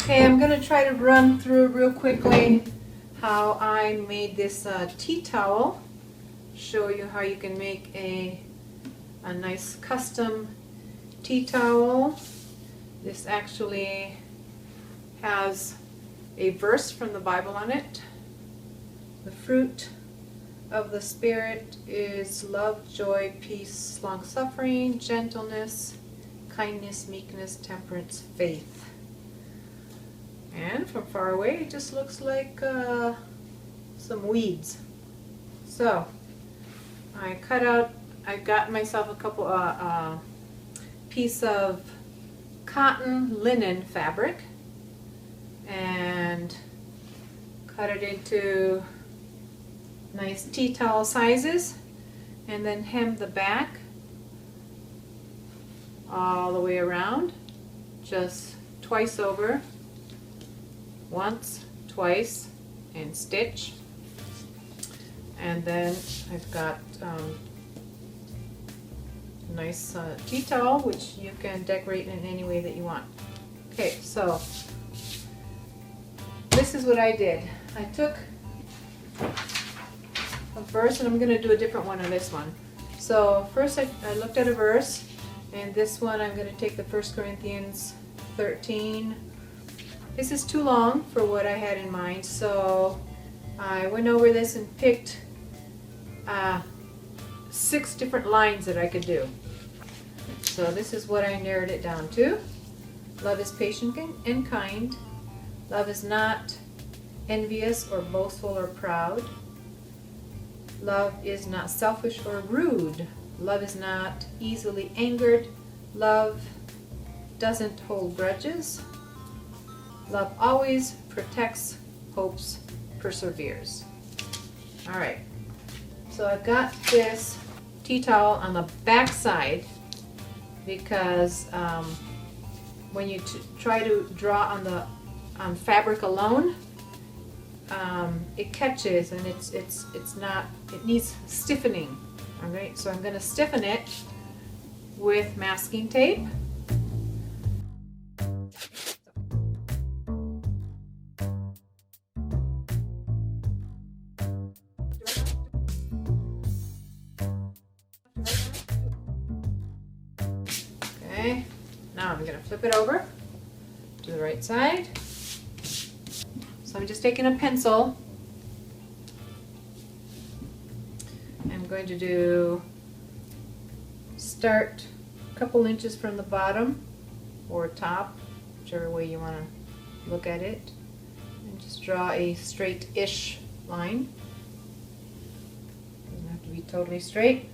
Okay, I'm going to try to run through real quickly how I made this tea towel. Show you how you can make a nice custom tea towel. This actually has a verse from the Bible on it. The fruit of the Spirit is love, joy, peace, long-suffering, gentleness, kindness, meekness, temperance, faith. And from far away it just looks like some weeds. So I got myself a couple piece of cotton linen fabric and cut it into nice tea towel sizes, and then hem the back all the way around, just twice over, once, twice, and stitch. And then I've got a nice tea towel, which you can decorate in any way that you want. Okay, so this is what I did. I took a verse, and I'm going to do a different one on this one. So first I looked at a verse, and this one I'm going to take the 1 Corinthians 13. This is too long for what I had in mind, so I went over this and picked 6 different lines that I could do. So this is what I narrowed it down to. Love is patient and kind. Love is not envious or boastful or proud. Love is not selfish or rude. Love is not easily angered. Love doesn't hold grudges. Love always protects, hopes, perseveres. Alright, so I've got this tea towel on the back side because when you try to draw on fabric alone, it catches and it's not, it needs stiffening. Alright, so I'm going to stiffen it with masking tape. Okay, now I'm going to flip it over to the right side. So I'm just taking a pencil. I'm going to start a couple inches from the bottom or top, whichever way you want to look at it, and just draw a straight-ish line. Doesn't have to be totally straight.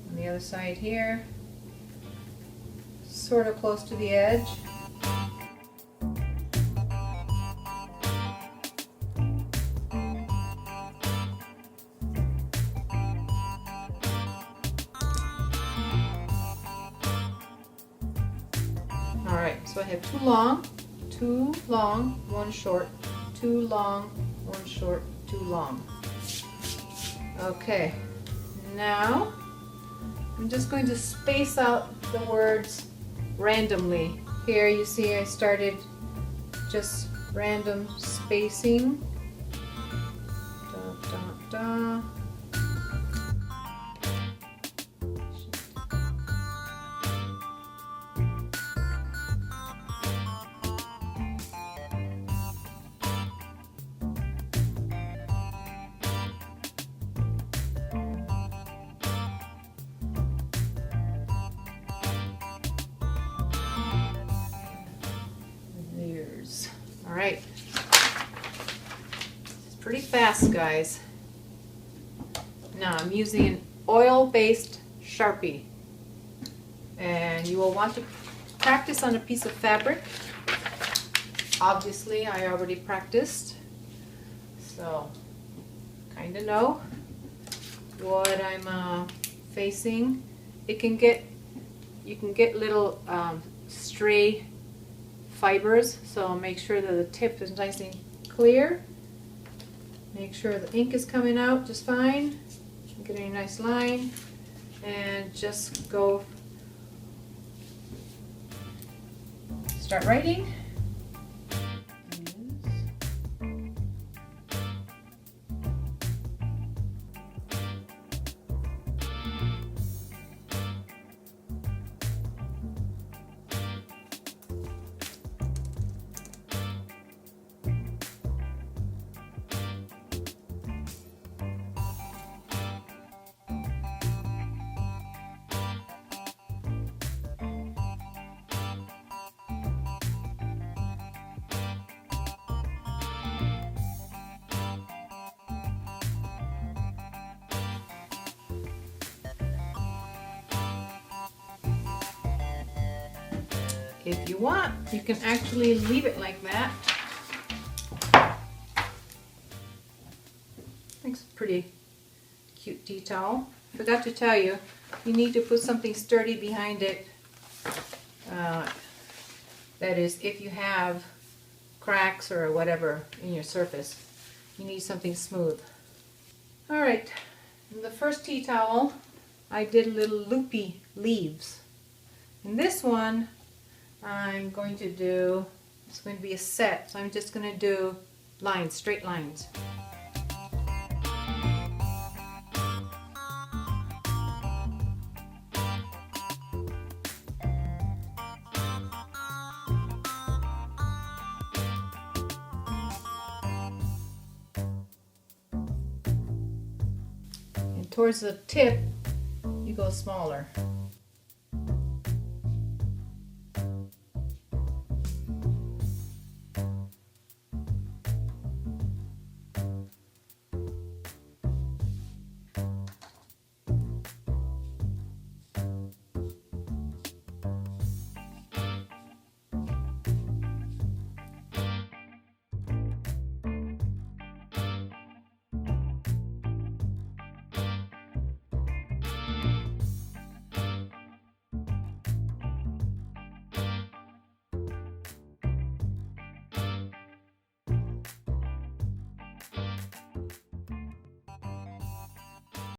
On the other side here, sort of close to the edge. Alright, so I have two long, one short, two long, one short, two long. Okay, now I'm just going to space out the words randomly. Here you see I started just random spacing. Da, da, da. Alright, it's pretty fast, guys. Now I'm using an oil-based sharpie, and you will want to practice on a piece of fabric. Obviously I already practiced, so kind of know what I'm facing. You can get little stray fibers, so make sure that the tip is nice and clear. Make sure the ink is coming out just fine. Getting a nice line, and just go start writing. if you want, you can actually leave it like that. Makes a pretty cute tea towel. Forgot to tell you, you need to put something sturdy behind it. That is, if you have cracks or whatever in your surface, you need something smooth. Alright, in the first tea towel, I did little loopy leaves. In this one, I'm going to do, it's going to be a set, so I'm just going to do lines, straight lines. And towards the tip, you go smaller.